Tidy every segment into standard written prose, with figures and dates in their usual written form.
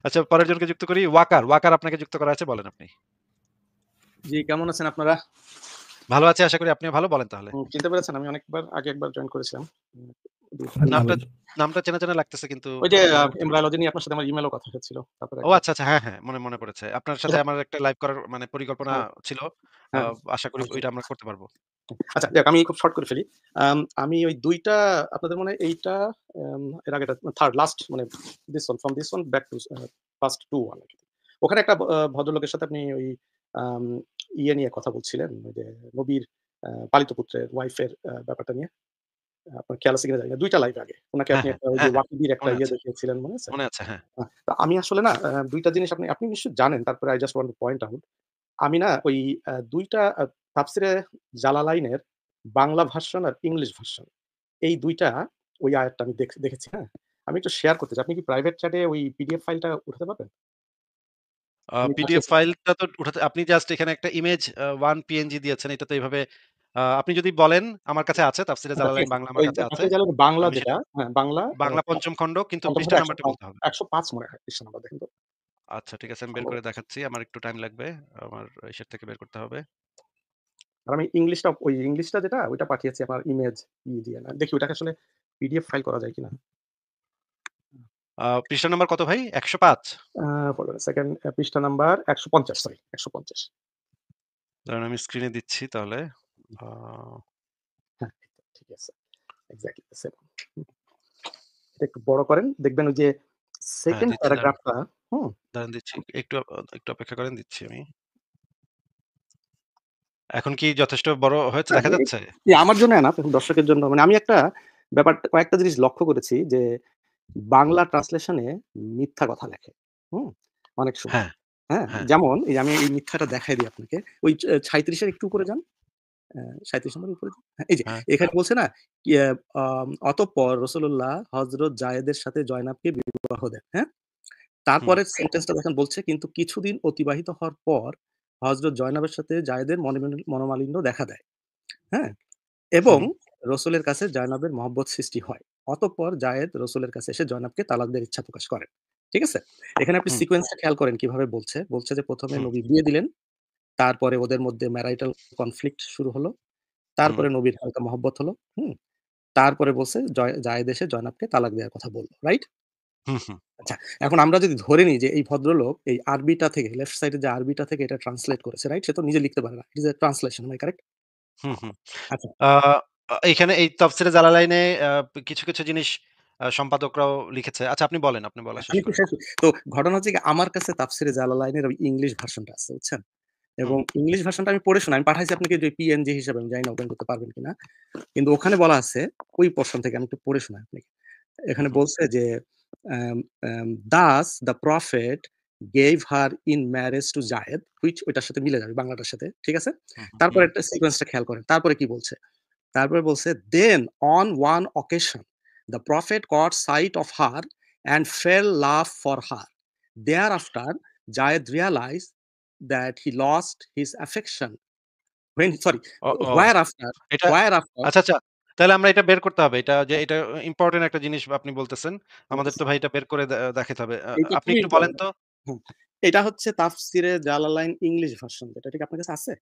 আচ্ছা, পরের জনকে যুক্ত করি। ওয়াকার, ওয়াকার আপনাকে যুক্ত করা আছে, বলেন আপনি। জি, কেমন আছেন আপনারা? ভালো আছি, আশা করি আপনিও ভালো। বলেন তাহলে। চিনতে পেরেছেন? আমি আগে একবার জয়েন করেছিলাম। নামটা নামটা চেনা, চেনা লাগতেছে কিন্তু ওই যে মনে পড়ছে না। এমব্রায়োলজি নিয়ে আপনার সাথে আমার ইমেইলেও কথা হয়েছিল। তারপরে ও একবার আচ্ছা, আচ্ছা। হ্যাঁ, হ্যাঁ। মনে পড়েছে। আপনার সাথে এটা আমার একটা লাইভ করার পরিকল্পনা হ্যাঁ, ছিল। আ হ্যাঁ, আশা করি অবশ্যই। ওইটা আমরা করতে পারব। আচ্ছা যাক আমি খুব শর্ট করে ফেলি। আমি ওই ২ টা আপনাদের মনে হয় এইটা এর আগেরটা 3rd লাস্ট মানে from this one back to first 2 one আরকি। ওখানে একটা ভদ্রলোকের সাথে আপনি ওই আম ইয়ে নিয়ে কথা বলছিলেন। ওই যে নবীর পালিত পুত্রের ওয়াইফের ব্যাপারটা নিয়ে। আপনার খেয়াল আছে কিনা জানি না। ২ টা লাইভ আগে। উনাকে হ্যাঁ, আপনি হ্যাঁ। একটা ওই যে হ্যাঁ, হ্যাঁ। ওয়াকিবির একটা মনে ইয়ে আছে। দেখিয়েছিলেন, মনে আছে? মনে আছে, হ্যাঁ। তো আমি আসলে না ২ টা জিনিস আপনি নিশ্চয়ই জানেন। তারপরে I just want to point out আমি না ওই ২ টা তাফসিরে জালালাইনের বাংলা ভার্সন আর ইংলিশ ভার্সন এই ২ টা ওই আয়াতটা আমি দেখেছি, হ্যাঁ? আমি একটু শেয়ার করতে চাই। আপনি কি প্রাইভেট চ্যাটে ওই পিডিএফ ফাইলটা উঠাতে পারবেন? আমি পিডিএফ পাঠিয়েছি। ফাইলটা তো উঠাতে আপনি জাস্ট এখানে একটা ইমেজ 1 পিএনজি দিয়েছেন। এটা তো এভাবে আপনি যদি বলেন আমার কাছে আছে তাফসিরে আচ্ছা ঠিক জালালাইন আছে। বাংলা আমার ওই কাছে আছে। তাফসিরে জালালাইন বাংলা আমি যেটা, সেটা হ্যাঁ, বাংলা বাংলা ৫ম খণ্ড কিন্তু পঞ্চম পৃষ্ঠা খন্ডে নাম্বারটা বলতে হবে। ১০৫ মনে হয় পৃষ্ঠা নাম্বার দেখেন তো। আচ্ছা, ঠিক আছে, আমি বের করে সম্ভবত। দেখাচ্ছি। আমার একটু টাইম লাগবে। আমার ইসের থেকে বের করতে হবে। আর আমি ইংলিশটা যেটা ওইটা পাঠিয়েছি আমার ইমেজ দিয়ে না। দেখি ওটাকে আসলে পিডিএফ ফাইল করা যায় কিনা। পৃষ্ঠা নাম্বার কত ভাই? ১০৫? ফলো সেকেন্ড পৃষ্ঠা নাম্বার ১৫০ সরি ১৫০। দাঁড়ান আমি স্ক্রিনে দিচ্ছি তাহলে। আ হ্যাঁ, ঠিক আছে। Exactly the same. এটা একটু বড় করেন। দেখবেন ওই যে হ্যাঁ, 2nd দিচ্ছি, দাঁড়ান, প্যারাগ্রাফটা হুম? দাঁড়ান দিচ্ছি। একটু অপেক্ষা করেন, দিচ্ছি আমি। এখন কি যথেষ্ট বড় হয়েছে, হ্যাঁ, দেখা যাচ্ছে? আমার জন্য না, দর্শকের জন্য মানে আমি একটা কয়েকটা জিনিস লক্ষ্য করেছি যে বাংলা ট্রান্সলেশন এ মিথ্যা কথা লেখে। হুম? অনেক সময়। হ্যাঁ, হ্যাঁ? হ্যাঁ। যেমন আমি এই মিথ্যাটা দেখাই দিই আপনাকে। ওই ৩৭ এর একটু উপরে যান। ৩৭ নম্বরের উপরে যান। হ্যাঁ, এই যে হ্যাঁ। এখানে বলছে না ইয়ে অতঃপর রাসূলুল্লাহ হযরত জায়েদের সাথে জয়নাবকে বিবাহ দেন। হ্যাঁ? হুম, তারপরের সেন্টেন্সটা দেখেন বলছে, "কিন্তু কিছুদিন অতিবাহিত হওয়ার পর হযরত জয়নবের সাথে জায়েদের মনোমালিন্য দেখা দেয়।" হ্যাঁ? এবং হুম, রসুলের কাছে জয়নবের মহব্বত সৃষ্টি হয়। অতঃপর জায়েদ রসুলের কাছে এসে জয়নবকে তালাক দেওয়ার ইচ্ছা প্রকাশ করেন। ঠিক আছে? এখানে আপনি হুম, সিকোয়েন্সটা খেয়াল করেন কিভাবে বলছে। বলছে যে ১ম এ হুম, নবী বিয়ে দিলেন, তারপরে ওদের মধ্যে ম্যারাইটাল কনফ্লিক্ট শুরু হলো। হুম, তারপরে নবীর হালকা মহব্বত হলো। হুম? তারপরে বলছে জায়েদ এসে জয়নবকে তালাক দেওয়ার কথা বলল। রাইট? হুম, হুম, আচ্ছা, এখন আমরা যদি ধরে নিই যে এই ভদ্রলোক এই আরবিটা থেকে লেফট সাইডে যে আরবিটা থেকে এটা ট্রান্সলেট করেছে, রাইট? সে তো নিজে লিখতে পারে না। ইট ইস a translation, am I correct? হুম, হুম। আচ্ছা। আ এইখানে এই তাফসিরে জালালাইনে কিছু, কিছু জিনিস সম্পাদকরাও লিখেছে। আচ্ছা, আপনি বলেন, আপনি বলা শেষ আমি একটু করেন। শেষ তো ঘটনা হচ্ছে কি আমার কাছে তাফসিরে জালালাইনের ওই ইংলিশ ভার্সনটা আছে, বুঝছেন? হুম, এবং ইংলিশ ভার্সনটা আমি পড়ে শোনাই। আমি পাঠাইছি আপনাকে যে পিএনজি হিসাবে আমি জানি না ওপেন করতে পারবেন কিনা। কিন্তু ওখানে বলা আছে ওই পোরশন থেকে আমি একটু পড়ে শোনাই আপনাকে। হুম, এখানে হুম, বলছে যে "Thus the prophet gave her in marriage to Zayd" which ওইটার সাথে মিলে যাবে বাংলাটার সাথে। ঠিক আছে? হুম, তারপরে হুম, একটা সিকোয়েন্সটা খেয়াল করেন। তারপরে কি বলছে? তারপরে বলছে, "Then on one occasion the prophet caught sight of her and fell love for her. Thereafter Zayd realized that he lost his affection when sorry, O, O whereafter এটা whereafter" আচ্ছা, আচ্ছা। তাহলে আমরা এটা বের করতে হবে। এটা ইম্পোর্টেন্ট একটা জিনিস আপনি বলতেছেন। আমাদের yes, তো ভাই এটা বের করে দেখাইতে হবে। এইটা আপনি খুবই একটু বলেন ইম্পোর্টেন্ট। তো। হুম। এটা হচ্ছে তাফসিরে জালালাইন ইংলিশ ভার্সন যেটা। এটা কি আপনার কাছে আছে?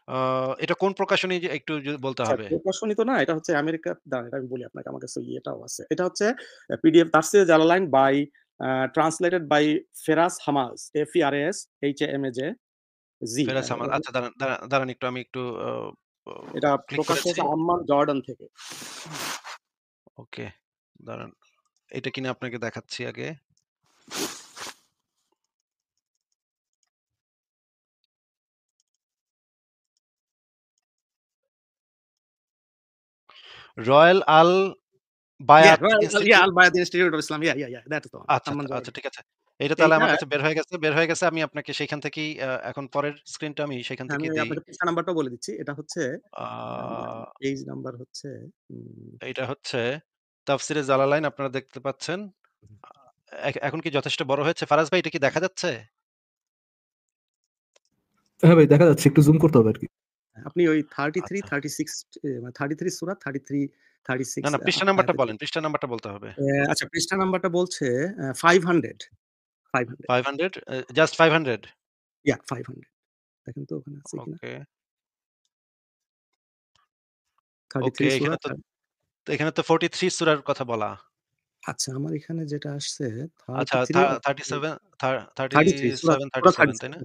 আ এটা কোন প্রকাশনী যে একটু বলতে আচ্ছা, হবে? প্রকাশনী তো না, এটা হচ্ছে আমেরিকার দাঁড়ান এটা আমি বলি আপনাকে আমার কাছে ইয়েটাও আছে। এটা হচ্ছে পিডিএফ তাফসিরে জালালাইন by translated by Feras Hamaj, FERASHAMAJ ji. ফেরাজ আহমাদ। আচ্ছা, দাঁড়ান, দাঁড়ান, দাঁড়ান একটু আমি একটু অ অ এটা ক্লিক প্রকাশ করেছি। হয়েছে আম্মান জর্ডান থেকে। ওকে, দাঁড়ান। এটা কিনা আপনাকে দেখাচ্ছি আগে। রয়্যাল আল Yeah, বায়াত yeah, institute. Al Bayat Institute of Islam. Yeah, that's the one. আচ্ছা, আম্মান আচ্ছা, আচ্ছা, জর্ডান। ঠিক আছে। এটা তাহলে এইটা আমার কাছে বের হয়ে গেছে। আমি আপনাকে সেইখান থেকেই এখন পরের স্ক্রিনটা আমি সেখান হ্যাঁ, আমি থেকেই দেই। আপনাকে পৃষ্ঠা নাম্বারটাও বলে দিচ্ছি। এটা হচ্ছে আ পেজ নাম্বার হচ্ছে উম এইটা হচ্ছে তাফসিরে জালালাইন, আপনারা দেখতে পাচ্ছেন। আ এখন কি যথেষ্ট বড় হয়েছে? ফারাজ ভাই, এটা কি দেখা যাচ্ছে? হ্যাঁ ভাই, দেখা যাচ্ছে। একটু জুম করতে হবে আরকি। আপনি ওই 33, আচ্ছা। 36 মানে 33 সূরা 33, না, 36 না, পৃষ্ঠা নাম্বারটা আয়াতে বলেন। পৃষ্ঠা নাম্বারটা বলতে হবে। আচ্ছা পৃষ্ঠা নাম্বারটা বলছে 500 500 500 জাস্ট 500 ইয়া 500 দেখেন তো ওখানে আছে কিনা ওকে, 33 সূরা এখানে তো 43 সূরার কথা বলা। আচ্ছা আমার এখানে যেটা আসছে আচ্ছা 33 আর 37 33 সূরা 37 তাই না?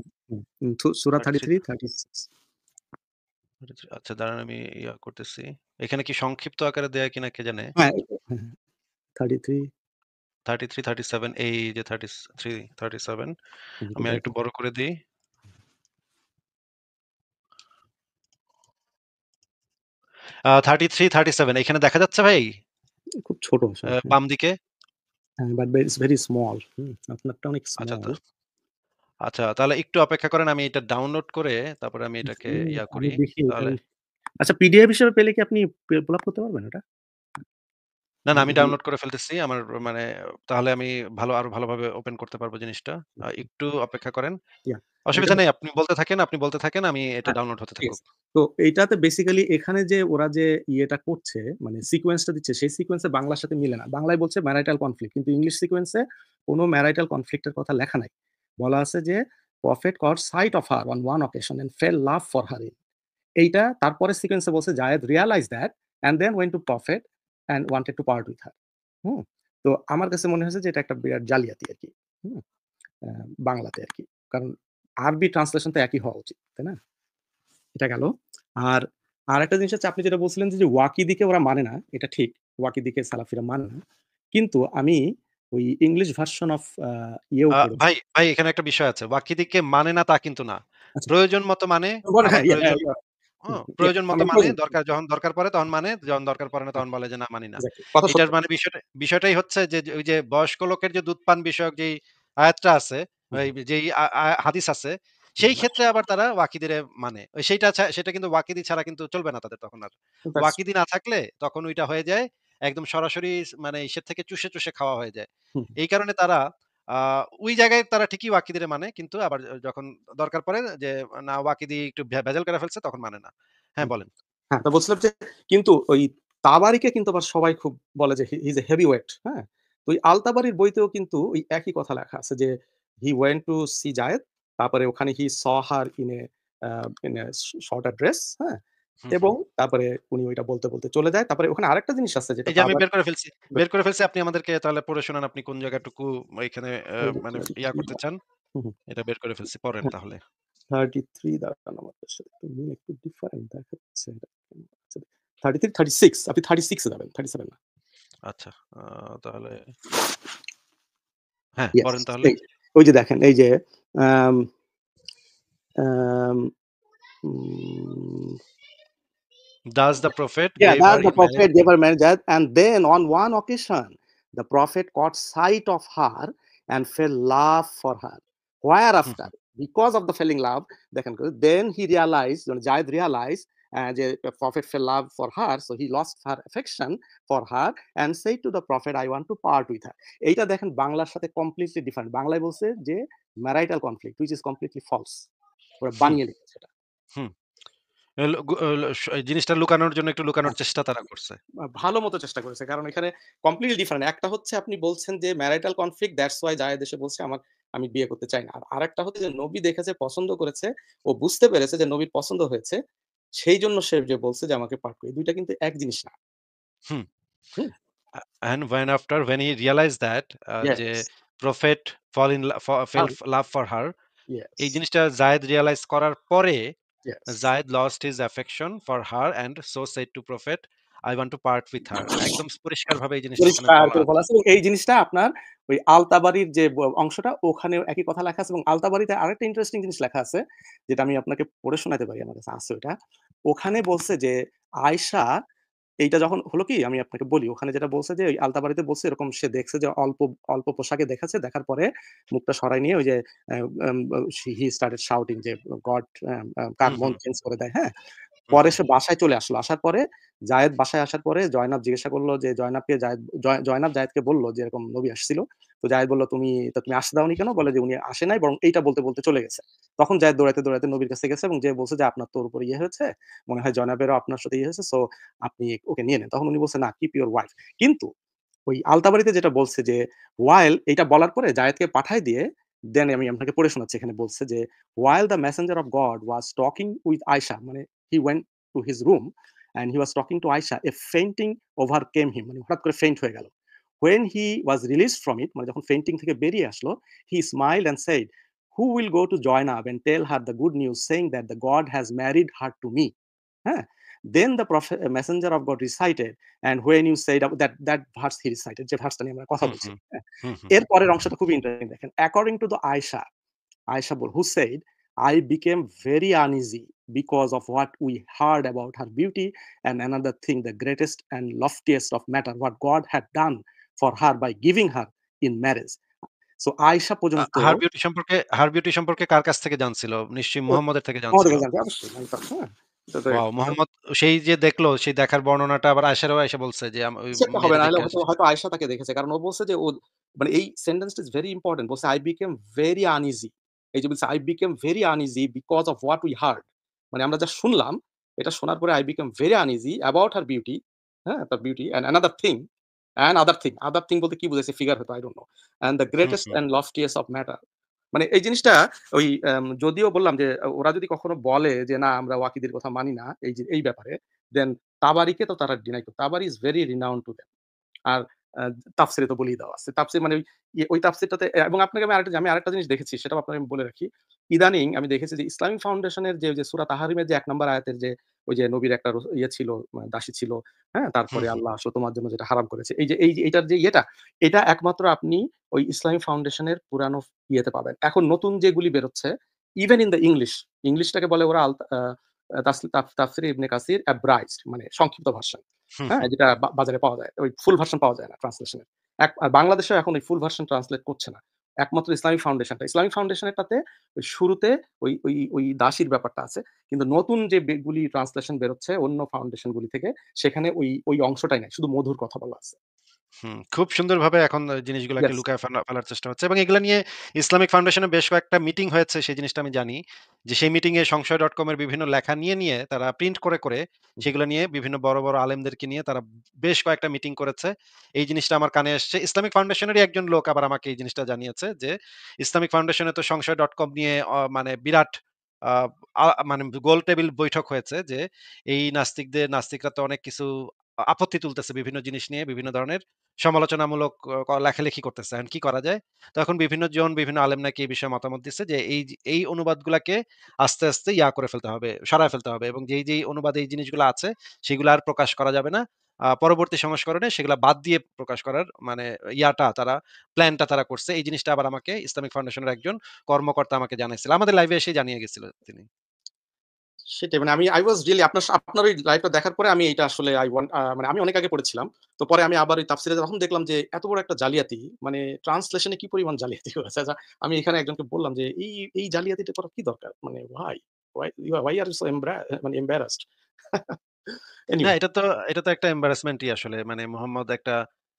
36 সূরা 33 33 36 আচ্ছা দাঁড়ান আমি করতেছি। এখানে কি সংক্ষিপ্ত আকারে দেয়া কিনা কে জানে? হ্যাঁ, হ্যাঁ, 33 33, 37 এই যে 33, 37 আমি আরেকটু দেখেন বড় করে দেই। 33, 37 এখানে দেখা যাচ্ছে ভাই? খুব ছোট আসলে হ্যাঁ, বাম দিকে? হ্যাঁ বাট ইটস ভেরি স্মল আপনারটা অনেক আচ্ছা স্মল আচ্ছা তাহলে একটু অপেক্ষা করেন আমি এটা ডাউনলোড করে তারপরে আমি এটাকে আমি করি। দেখি তাহলে কারণ আচ্ছা পিডিএফ হিসেবে পেলে কি আপনি পুল আপ করতে পারবেন ওটা? না, আমি যদি ডাউনলোড করে ফেলতেছি। আমার মানে তাহলে আমি আরো ভালোভাবে ওপেন করতে পারবো জিনিসটা। একটু অপেক্ষা করেন। ইয়া এটা অসুবিধা নেই। আপনি বলতে থাকেন। আমি এটা হ্যাঁ, ডাউনলোড হতে ঠিক থাকুক। আছে। তো এইটাতে বেসিক্যালি এখানে যে ওরা যে ইয়েটা করছে মানে সিকোয়েন্সটা দিচ্ছে সেই সিকোয়েন্সে বাংলার সাথে মিলে না। বাংলায় বলছে ম্যারিটাল কনফ্লিক্ট কিন্তু ইংলিশ সিকোয়েন্সে কোনো ম্যারিটাল কনফ্লিক্ট এর কথা লেখা নাই। বলা আছে যে prophet caught sight of her on one occasion and fell love for her in এইটা তারপরের সিকোয়েন্সে বলছে জায়েদ realized that and then went to prophet and wanted to part with her হুম? তো আমার কাছে মনে হয়েছে যে এটা একটা বিরাট জালিয়াতি আরকি। হুম? আ বাংলাতে আরকি। কারণ আরবি ট্রান্সলেশন তো একই হওয়া উচিত। তাই না? এটা গেল। আর আরেকটা জিনিস হচ্ছে আপনি যেটা বলছিলেন যে ওয়াকিদিকে ওরা মানে না। এটা ঠিক। ওয়াকিদিকে সালাফিরা মানে না। কিন্তু আমি ওই ইংলিশ ভার্সন অফ ইয়েও পড়েছি। ভাই এখানে একটা বিষয় আছে। ওয়াকিদিকে মানে না তা কিন্তু না। আচ্ছা। প্রয়োজন মতো মানে, বলে আবার হ্যাঁ, ইয়া হ্যাঁ, প্রয়োজন ইয়া হুম, ইয়া প্রয়োজন মতো আমার মানে, প্রয়োজন। যখন দরকার পড়ে তখন মানে, যখন দরকার পড়ে না হ্যাঁ, তখন বলে যে না মানি না। এক্সাক্টলি। কথা সত্য। এটার মানে বিষয়টাই হচ্ছে যে ওই যে বয়স্ক লোকের যে দুধ পান বিষয়ক যেই আয়াতটা আছে, হুম, ওই যেই হাদিস আছে, হুম, সেই ক্ষেত্রে আবার তারা ওয়াকিদিরে মানে। সেটা কিন্তু ওয়াকিদি ছাড়া কিন্তু চলবে না তাদের তখন আর। দ্যাটস ওয়াকিদি না থাকলে তখন ওইটা হয়ে যায় একদম সরাসরি মানে ইসের থেকে চুষে খাওয়া হয়ে যায়। হুম, এই কারণে তারা আ ওই জায়গায় তারা ঠিকই ওয়াকিদিরে মানে কিন্তু আবার যখন দরকার পড়ে যে না ওয়াকিদি একটু ভেজাল করে ফেলছে তখন মানে না। হ্যাঁ হুম। বলেন। হ্যাঁ, তো বলছিলাম যে কিন্তু ওই তাবারিকে কিন্তু আবার সবাই খুব বলে যে হি ইস এ হেভি ওয়েট, হ্যাঁ? তো ওই আল তাবারির বইতেও কিন্তু ওই একই কথা লেখা আছে যে he went to see Zaid তারপরে ওখানে he saw her in a shorter dress, হ্যাঁ? হুম, হুম। এবং তারপরে উনি ওইটা বলতে চলে যায়। তারপরে ওখানে আরেকটা জিনিস আছে যেটা এই যে আমি তাবারি বের করে ফেলছি। আপনি আমাদেরকে তাহলে পড়ে শোনান আপনি কোন জায়গাটুকু এখানে ওই যে মানে 33 করতে চান। হুম, হুম, এটা বের করে ফেলছি। পড়েন হ্যাঁ, তাহলে। 33 দাঁড়ান আমার কাছে একটু মিল একটু ডিফারেন্ট দেখাচ্ছে। আচ্ছা 33, 36 আপনি 36 এ যাবেন, 37 না। আচ্ছা। তাহলে হ্যাঁ, ইয়েস, পড়েন তাহলে। এই যে ওই যে দেখেন এই যে আম আম উম Does the prophet yeah, gave her that's the in marriage? prophet gave her marriage that, and then on one occasion, the prophet caught sight of her and fell love for her. Hmm, Whereafter, hmm, because of the falling love, then he realized, when Jaid realized, the prophet fell love for her, so he lost her affection for her and said to the prophet, I want to part with her. এইটা দেখেন বাংলার সাথে completely different. বাংলায় বলছে যে marital conflict, which is completely false. ওরা হুম, বানিয়ে লিখেছে এটা। হুম। এল গু এল স এই জিনিসটা লুকানোর জন্য একটু লুকানোর হ্যাঁ। চেষ্টা তারা করছে। ভালো মতো চেষ্টা করেছে। কারণ এখানে কমপ্লিটলি ডিফারেন্ট। একটা হচ্ছে আপনি বলছেন যে ম্যারিটাল কনফ্লিক্ট দ্যাটস ওয়াই জায়েদ এসে বলছে আমি বিয়ে করতে চাই না। আর আরেকটা হচ্ছে যে নবী দেখেছে, পছন্দ করেছে, ও বুঝতে পেরেছে যে নবীর পছন্দ হয়েছে। সেইজন্য সে যে বলছে যে আমাকে পার্ট করে। ২ টা কিন্তু এক জিনিস না। Hmm. Hmm? And when he realized that যে yes. prophet fall in la ফ fell আর love for her ইয়েস, এই জিনিসটা জায়েদ রিয়ালাইজ করার পরে yes. Zayed lost his affection for her and so said to prophet I want to part with her একদম পরিষ্কারভাবে এই জিনিসটা ওখানে পরিষ্কার বলা করে বলা আছে। আছে এবং এই জিনিসটা আপনার ওই আল-তাবারির যে অংশটা ওখানেও একই কথা লেখা আছে এবং আল-তাবারিতে আরেকটা ইন্টারেস্টিং জিনিস লেখা আছে, যেটা আমি আপনাকে পড়ে শোনাতে পারি। আমার কাছে আছে ওইটা। ওখানে বলছে যে আয়েশা এইটা যখন হলো কি আমি আপনাকে বলি। ওখানে যেটা বলছে যে ওই আলতাবাড়িতে বলছে এরকম সে দেখছে যে অল্প পোশাকে দেখেছে। দেখার পরে মুখটা সরায় নিয়ে ওই যে অ্যা আম হি স্টার্টেড শাউটিং যে গড কার হুম, মন হুম, চেঞ্জ করে দেয়, হ্যাঁ? হুম, পরে হুম, সে বাসায় চলে আসলো। আসার পরে জায়েদ বাসায় আসার পরে জয়নাব জিজ্ঞাসা করল যে জয়নাবকে জয়নাব জায়েদকে বলল যে এরকম নবী আসছিল। তো জায়েদ বলল, তুমি আসতে দাওনি কেন?" বলে যে, "উনি আসে নাই বরং এইটা বলতে চলে গেছে।" তখন জায়েদ দৌড়াইতে নবীর কাছে গেছে এবং যেয়ে বলছে যে, "আপনার তো ওর উপর ইয়ে হয়েছে। মনে হয় জয়নাবেরও আপনার সাথে ইয়ে হয়েছে। সো আপনি ওকে নিয়ে নেন।" তখন উনি বলছে, "না, কিপ ইউর ওয়াইফ।" কিন্তু ওই আলতাবারিতে যেটা বলছে যে while এইটা বলার পরে জায়েদকে পাঠায় দিয়ে দেন আমি আপনাকে পড়ে শোনাচ্ছি। এখানে বলছে যে while the messenger of God was talking with Aisha মানে he went to his room and he was talking to Aisha a fainting overcame him মানে হঠাৎ করে ফেইন্ট হয়ে গেল। When he was released from it মানে যখন ফেইন্টিং থেকে বেরিয়ে আসলো he smiled and said who will go to Zainab and tell her the good news saying that the God has married her to me. হ্যাঁ? Then the messenger of God recited and when you said that verse he recited যে ভার্সটা নিয়ে আমরা কথা হুম, বলছি। হুম, হ্যাঁ? Hmm, হুম, এর পরের অংশটা খুবই ইন্টারেস্টিং দেখেন। According to the Aisha who said, I became very uneasy because of what we heard about her beauty and another thing, the greatest and loftiest of matter, what God had done for her by giving her in marriage. So Aisha পর্যন্ত her beauty সম্পর্কে কার কাছ থেকে জানছিল? নিশ্চয়ই মুহাম্মদের থেকে আমাদের জানছিল। কাছে জানতে অবশ্যই হ্যাঁ? এটা তো ওয়াও! মুহাম্মদ সেই যে দেখলো, সেই দেখার বর্ণনাটা আবার আয়েশারও এসে বলছে যে ওই কিছু একটা হবে মেয়েরে নাহলে দেখে হয়তো আসছি। হয়তো আয়েশা তাকে দেখেছে। কারণ ও বলছে যে ও মানে এই সেন্টেন্সটা ইস ভেরি ইম্পোর্টেন্ট। বলছে, "I became very uneasy" এই যে বলছে, "I became very uneasy because of what we heard" মানে আমরা যা শুনলাম, এটা শোনার পরে I became very uneasy about her beauty, হ্যাঁ? তার beauty and another thing and other thing, other thing বলতে কি বুঝাইছে ফিগার হয়তো I don't know and the hmm, greatest hmm, and loftiest of matter মানে এই জিনিসটা ওই যদিও বললাম যে ওরা যদি কখনো বলে যে না আমরা ওয়াকিদের কথা মানি না এই যে এই ব্যাপারে, দেন তাবারিকে তো তারা ডিনাই করে। Tabari is very renowned to them. আর আ তাফসিরে তো বলেই দেওয়া আছে। তাফসির মানে ওই ওই তাফসিরটাতে এবং আপনাকে আমি আরেকটা জিনিস দেখেছি সেটাও আপনাকে আমি বলে রাখি। ইদানিং আমি দেখেছি যে ইসলামিক ফাউন্ডেশনের যে সূরা তাহারিমের যে ১ নাম্বার আয়াতের যে ওই যে নবীর একটা ইয়ে ছিল দাসী ছিল, হ্যাঁ? হুম, তারপরে হুম, আল্লাহ আসো তোমার জন্য যেটা হারাম করেছে। এই যে এইটার যে ইয়েটা, এটা একমাত্র আপনি ওই ইসলামিক ফাউন্ডেশনের পুরানো ইয়েতে পাবেন। এখন নতুন যেগুলি বেরোচ্ছে ইভেন ইন দ্যা ইংলিশটাকে বলে ওরা আল আ তাফসিরে ইবনে কাসির অ্যাব্রাইজড মানে সংক্ষিপ্ত ভার্সন। হুম, হ্যাঁ? হুম। যেটা বাজারে পাওয়া যায়। ওই ফুল ভার্সন পাওয়া যায় না ট্রান্সলেশন এর। আর বাংলাদেশেও এখন ওই ফুল ভার্সন ট্রান্সলেট করছে না। একমাত্র ইসলামিক ফাউন্ডেশনটা। ইসলামিক ফাউন্ডেশনেরটাতে ওই শুরুতে ওই দাসীর ব্যাপারটা আছে। কিন্তু নতুন যে গুলি ট্রান্সলেশন বেরোচ্ছে অন্য ফাউন্ডেশন গুলি থেকে সেখানে ওই অংশটাই নাই। শুধু মধুর কথা বলা আছে। হুম, খুব সুন্দরভাবে এখন জিনিসগুলাকে ইয়েস। লুকায়ে ফেলার চেষ্টা হচ্ছে এবং এগুলা নিয়ে ইসলামিক ফাউন্ডেশনে বেশ কয়েকটা মিটিং হয়েছে সেই জিনিসটা আমি জানি। যে সেই মিটিং এ সংশয়.com এর বিভিন্ন লেখা নিয়ে তারা প্রিন্ট করে সেগুলো নিয়ে বিভিন্ন বড় আলেমদেরকে নিয়ে তারা বেশ কয়েকটা মিটিং করেছে। এই জিনিসটা আমার কানে এসছে। ইসলামিক ফাউন্ডেশনেরই একজন লোক আবার আমাকে এই জিনিসটা জানিয়েছে যে ইসলামিক ফাউন্ডেশনে তো সংশয়.com নিয়ে মানে বিরাট আ মানে গোল টেবিল বৈঠক হয়েছে যে এই নাস্তিকরা তো অনেক কিছু আপত্তি তুলতেছে বিভিন্ন জিনিস নিয়ে, বিভিন্ন ধরনের সমালোচনামূলক লেখালেখি করতেছে। এখন কি করা যায়? তো এখন বিভিন্ন আলেম নাকি এই বিষয়ে মতামত দিচ্ছে যে এই অনুবাদগুলাকে আস্তে করে ফেলতে হবে, সরায় ফেলতে হবে এবং যেই অনুবাদে এই জিনিসগুলো আছে সেগুলো আর প্রকাশ করা যাবে না। পরবর্তী সংস্করণে সেগুলা বাদ দিয়ে প্রকাশ করার মানে প্ল্যানটা তারা করছে। এই জিনিসটা আবার আমাকে ইসলামিক ফাউন্ডেশনের একজন কর্মকর্তা আমাকে জানাইছিল। আমাদের লাইভে এসেই জানিয়ে গেছিল তিনি। সেটাই মানে I was really আপনার ওই লাইভটা দেখার পরে আমি এইটা আসলে I want মানে আমি অনেক আগে পড়েছিলাম। তো পরে আমি আবার ওই তাফসিরে যখন দেখলাম যে এত বড় একটা জালিয়াতি মানে ট্রান্সলেশন এ কি পরিমাণ জালিয়াতি হয়েছে। আচ্ছা আমি এখানে একজনকে বললাম যে এই জালিয়াতিটা করার কি দরকার? মানে why are you so মানে embarrassed? না, এনিওয়ে এটা তো একটা এম্বারাসমেন্টই আসলে। মানে মোহাম্মদ একটা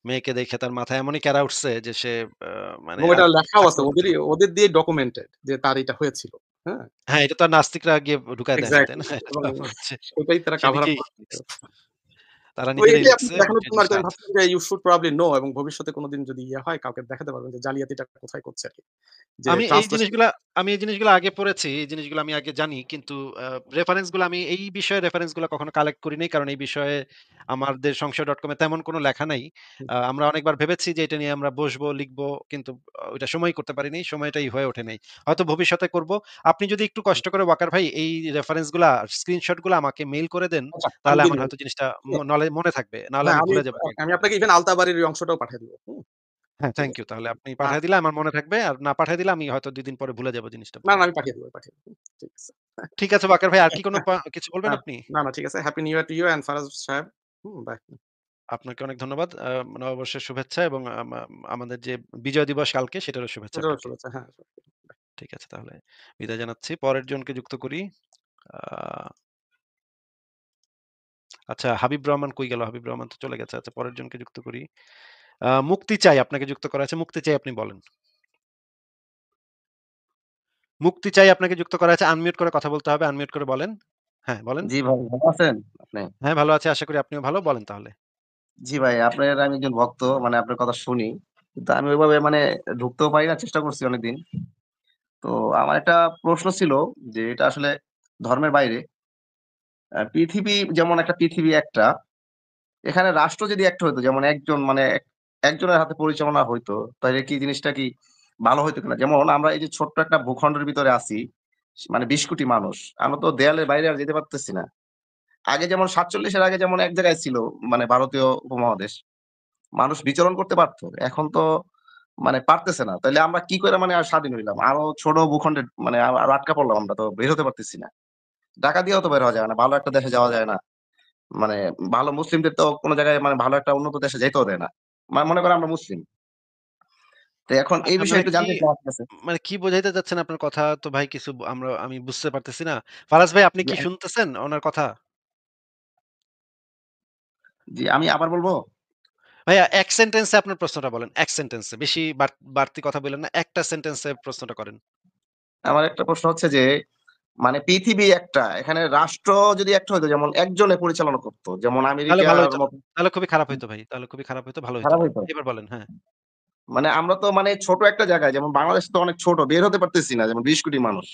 মেয়েকে দেখে তার মাথায় এমনই ক্যারা উঠছে যে সে আ মানে এবং আর এটা লেখাও আছে থাকতে পারতেছে না। ওদের দিয়ে ডকুমেন্টেড যে তার এটা হয়েছিল। হ্যাঁ? হ্যাঁ, এটা তো আর নাস্তিকরা গিয়ে ঢুকায় দেয় নাই, তাই এক্সাক্টলি না? এটা এবং তো হচ্ছে সেটাই তারা সে কভার আপ নিজেই করার চেষ্টা করছে। তারা তো নিজেরাই এটাই লিখছে আপনাকে এবং দেখানোর সেই জন্য আরকি জিনিসটা আমি আছে। ভাবছিলাম যে ইউ শুড প্রবাবলি নো এবং ভবিষ্যতে কোনদিন যদি ইয়ে হয় কাউকে দেখাতে পারবেন যে জালিয়াতিটা কোথায় করছে আরকি। যে আমি এই ট্রান্সলেশন জিনিসগুলা আমি এই জিনিসগুলা আগে পড়েছি। এই জিনিসগুলো আমি আগে জানি। কিন্তু রেফারেন্স গুলো আমি এই বিষয়ে রেফারেন্স গুলো কখনো কালেক্ট করি নাই। কারণ এই বিষয়ে আমাদের সংশয়.com এ তেমন কোনো লেখা নাই। আমরা অনেকবার ভেবেছি যে এটা নিয়ে আমরা বসবো, লিখবো। কিন্তু ওইটা সময়ই করতে পারিনি। সময়টাই হয়ে ওঠে নাই। হয়তো ভবিষ্যতে করব। আপনি যদি একটু কষ্ট করে ওয়াকার ভাই এই রেফারেন্স গুলা স্ক্রিনশট গুলা আমাকে মেইল করে দেন, আচ্ছা আমি তাহলে দিয়ে আমার দিব। হয়তো জিনিসটা মনে থাকবে। নাহলে হ্যাঁ, আমি আমি ভুলে যাবো আমি কয়েকদিন পরে। আপনাকে ইভেন আলতাবারির ওই অংশটাও পাঠিয়ে দিব। হ্যাঁ, ঠিক থ্যাংক ইউ। আছে? তাহলে আপনি আর পাঠায় দিলে আমার মনে থাকবে। আর না পাঠায় দিলে আমি হয়তো ২ দিন পরে ভুলে যাব জিনিসটা না, পড়ে। না আমি পাঠিয়ে দিব। ঠিক আছে। ঠিক আছে ওয়াকার ভাই আর কি কোনো কিছু বলবেন হ্যাঁ, আপনি? না ঠিক আছে। Happy new year to you and Faraz সাহেব। বাই। আপনাকে অনেক ধন্যবাদ। নববর্ষের শুভেচ্ছা এবং আমাদের যে বিজয় দিবস কালকে সেটারও শুভেচ্ছা আপনাকেও আপনাকে। শুভেচ্ছা। হ্যাঁ। ঠিক আছে তাহলে বিদায় জানাচ্ছি। পরের জনকে যুক্ত করি। আ আচ্ছা হাবিব রহমান কই গেল? হাবিব রহমান তো চলে গেছে। আচ্ছা পরের জনকে যুক্ত করি। মুক্তি চাই আপনাকে যুক্ত করা আছে। মুক্তি চাই আপনি বলেন। মুক্তি চাই আপনাকে যুক্ত করা আছে। আনমিউট করে কথা বলতে হবে। আনমিউট করে বলেন। হ্যাঁ, বলেন। জি ভাই ভালো আছেন আপনি? হ্যাঁ, ভালো আছি। আশা করি আপনিও ভালো। বলেন তাহলে। জি ভাই, আপনার আমি একজন ভক্ত। মানে আপনার কথা শুনি। কিন্তু আমি ওইভাবে মানে ঢুকতেও পারি না। চেষ্টা করছি অনেকদিন। তো আমার একটা প্রশ্ন ছিল যে এটা আসলে ধর্মের বাইরে। পৃথিবী যেমন একটা পৃথিবী একটা, এখানে রাষ্ট্র যদি একটা হইতো যেমন একজন মানে একজনের হাতে পরিচালনা হইতো, তাইলে কি জিনিসটা কি ভালো হইতো কিনা? যেমন আমরা এই যে ছোট্ট একটা ভূখণ্ডের ভিতরে আছি, মানে ২০ কোটি মানুষ। আমরা তো দেয়ালের বাইরে আর যেতে পারতেছি না। আগে যেমন ৪৭ এর আগে যেমন এক জায়গায় ছিল মানে ভারতীয় উপমহাদেশ। মানুষ বিচরণ করতে পারত। এখন তো মানে পারতেছে না। তাইলে আমরা কি করে মানে আর স্বাধীন হইলাম? আরো ছোট ভূখণ্ডে মানে আরো আটকা পড়লাম আমরা তো বের হতে পারতেছি না। টাকা দিয়েও তো বের হওয়া যায় না। ভালো একটা দেশে যাওয়া যায় না। মানে ভালো মুসলিমদের তো কোন জায়গায় মানে ভালো একটা উন্নত দেশে যাইতেও দেয় না। মনে করেন আমরা মুসলিম। তো এখন এই আচ্ছা বিষয়ে একটু জানতে চাই আপনার কাছে। মানে কি বোঝাইতে চাচ্ছেন আপনার কথা তো ভাই কিছু আমি বুঝতে পারতেছি না। ফারাজ ভাই আপনি জি, কি শুনতেছেন ওনার কথা? জি, আমি আবার বলব? ভাইয়া এক সেন্টেন্সে আপনার প্রশ্নটা বলেন। এক সেন্টেন্সে। বেশি বাড়তি কথা বললেন না। একটা সেন্টেন্সে প্রশ্নটা করেন। আমার একটা প্রশ্ন হচ্ছে যে মানে পৃথিবী একটা, এখানে রাষ্ট্র যদি একটা হইতো যেমন একজনে পরিচালনা করত। যেমন তাহলে ভালো আমেরিকার হইতো না। মত তাহলে খুবই খারাপ হইতো ভাই। তাহলে খুবই খারাপ হইতো, ভালো হইতো খারাপ না। হইতো। এবার বলেন, হ্যাঁ। মানে আমরা তো মানে ছোট একটা জায়গায় যেমন বাংলাদেশ তো অনেক ছোট বের হতে পারতেছি না। যেমন ২০ কোটি মানুষ।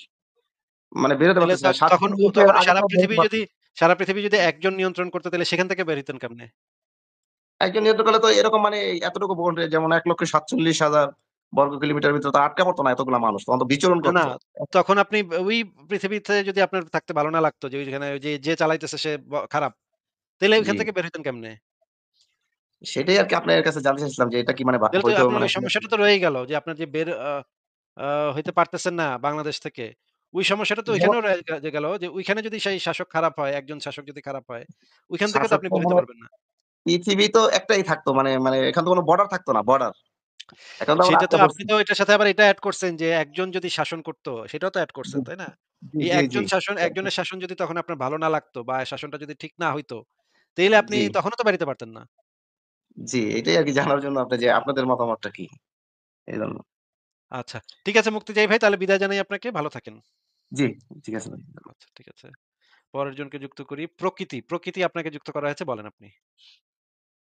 মানে বের হতে তাইলে পারতেছি না। তখন ৪৭ এর তখন আগে তো বের হতে পারত। সারা পৃথিবী যদি একজন নিয়ন্ত্রণ করত তাহলে সেখান থেকে বের হইতেন কেমনে? একজন নিহত করলে তো এরকম মানে এতটুকু ভূখণ্ডে যেমন ১,৪৭,০০০ বর্গ কিলোমিটারের ভিতরে তো আটকা পড়তো না এতগুলা মানুষ। তখন তো বিচরণ না, না। করত। তখন আপনি ওই পৃথিবীতে যদি আপনার থাকতে ভালো না লাগতো যে ওইখানে যে চালাইতেছে সে খারাপ। তাইলে জি। ওইখান থেকে বের হইতেন কেমনে? সেটাই আরকি আপনার কাছে জানতে চাইছিলাম যে এটা কি মানে তাহলে তো হয়তো আপনার মানে ওই সমস্যাটা তো রয়েই গেল যে আপনার যে বের আ আ হইতে পারতেছেন না বাংলাদেশ থেকে। ওই সমস্যাটা তো যেমন ওইখানেও রয়ে গেল যে ওইখানে যদি সেই শাসক খারাপ হয়, একজন শাসক যদি খারাপ হয়, ওইখান থেকে তো শাসক আপনি তো বের হইতে মানে পারবেন না। পৃথিবী তো একটাই থাকতো মানে মানে এখানে তো কোনো বর্ডার থাকতো না, বর্ডার। এখন তো আমরা সেটা তো আটকা আপনি পড়ছি। তো এটার সাথে আবার এটা এড করছেন যে একজন যদি শাসন করত, সেটাও তো এড করছেন, তাই না? জি, এই জি, জি, একজনের শাসন যদি তখন আপনার ভালো না লাগতো বা শাসনটা যদি ঠিক না হইতো, তাইলে আপনি জি, তখনও তো বের হইতে পারতেন না। জি, এটাই আরকি জানার জন্য আপনি যে আপনাদের মতামতটা কি? এজন্য। আচ্ছা। ঠিক আছে মুক্তিযায়ী ভাই তাহলে বিদায় জানাই আপনাকে। ভালো থাকেন। জি, ঠিক আছে ভাই। আচ্ছা ঠিক আছে। পরের জনকে যুক্ত করি। প্রকৃতি আপনাকে যুক্ত করা হয়েছে বলেন আপনি।